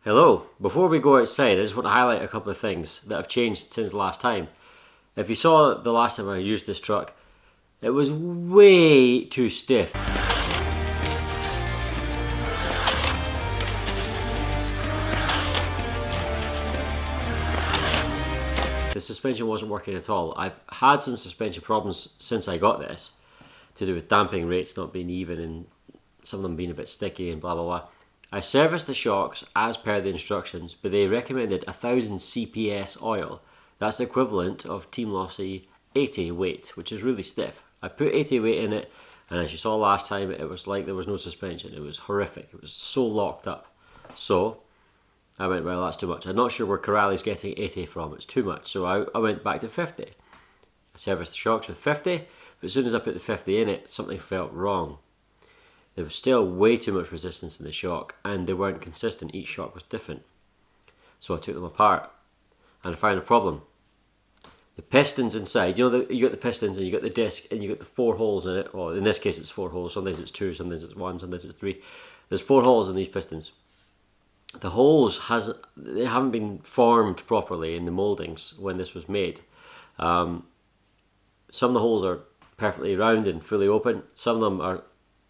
Hello, before we go outside I just want to highlight a couple of things that have changed since last time. If you saw the last time I used this truck, it was way too stiff. The suspension wasn't working at all. I've had some suspension problems since I got this, to do with damping rates not being even and some of them being a bit sticky and blah blah blah. I serviced the shocks as per the instructions, but they recommended 1000 CPS oil. That's the equivalent of Team Lossy 80 weight, which is really stiff. I put 80 weight in it, and as you saw last time, it was like there was no suspension. It was horrific. It was so locked up. So I went, well, that's too much. I'm not sure where Corrali's getting 80 from. It's too much. So I went back to 50. I serviced the shocks with 50, but as soon as I put the 50 in it, something felt wrong. There was still way too much resistance in the shock, and they weren't consistent. Each shock was different. So I took them apart, and I found a problem. The pistons inside, you know, you got the pistons and you got the disc and you got the 4 holes in it, or in this case it's 4 holes, sometimes it's 2, sometimes it's 1, sometimes it's 3. There's 4 holes in these pistons. The holes they haven't been formed properly in the mouldings when this was made. Some of the holes are perfectly round and fully open, some of them are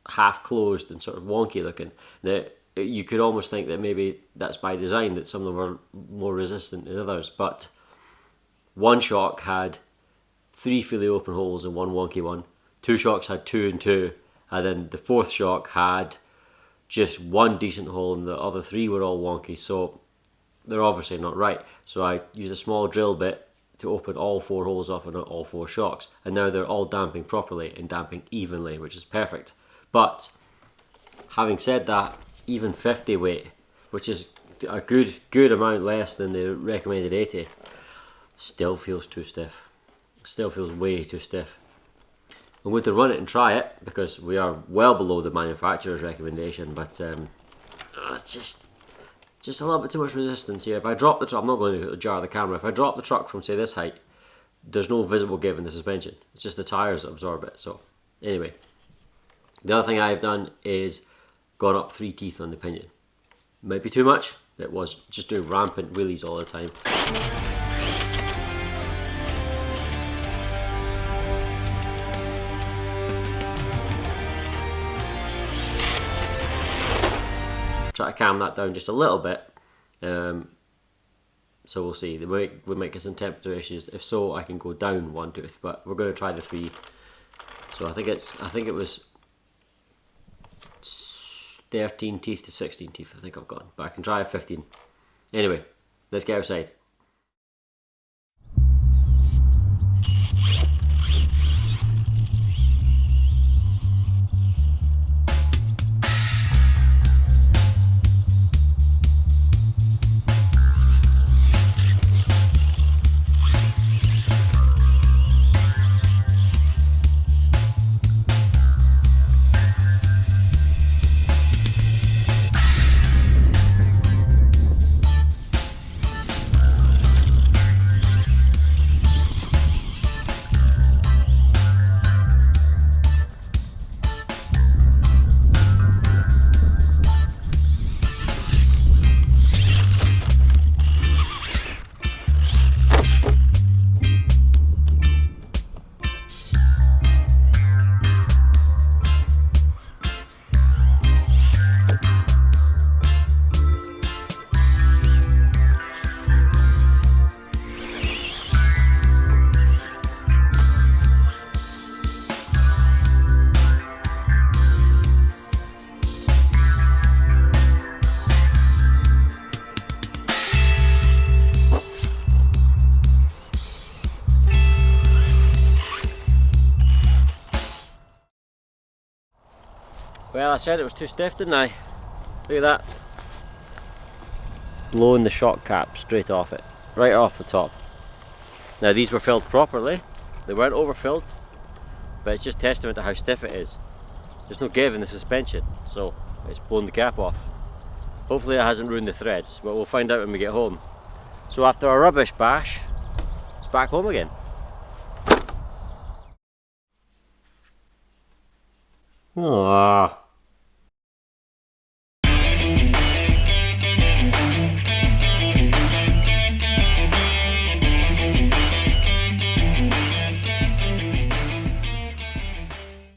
half closed and sort of wonky looking. Now, you could almost think that maybe that's by design, that some of them are more resistant than others, but one shock had 3 fully open holes and 1 wonky one. 2 shocks had 2 and 2, and then the 4th shock had just 1 decent hole and the other 3 were all wonky, so they're obviously not right. So I used a small drill bit to open all 4 holes up on all 4 shocks, and now they're all damping properly and damping evenly, which is perfect. But having said that, even 50 weight, which is a good amount less than the recommended 80, still feels too stiff. Still feels way too stiff. I'm going to run it and try it because we are well below the manufacturer's recommendation, but just a little bit too much resistance here. If I drop the truck, I'm not going to jar the camera. If I drop the truck from say this height, there's no visible give in the suspension. It's just the tires that absorb it. So anyway, the other thing I've done is gone up 3 teeth on the pinion. Might be too much. It was just doing rampant wheelies all the time. Try to calm that down just a little bit, so we'll see. We might get some temperature issues. If so, I can go down 1 tooth, but we're going to try the 3. So I think it was 13 teeth to 16 teeth. I think I've gone, but I can try a 15. Anyway, let's get outside. Well, I said it was too stiff, didn't I? Look at that. It's blowing the shock cap straight off it, right off the top. Now these were filled properly, they weren't overfilled, but it's just testament to how stiff it is. There's no give in the suspension, so it's blown the cap off. Hopefully that hasn't ruined the threads, but we'll find out when we get home. So after a rubbish bash, it's back home again. Aww.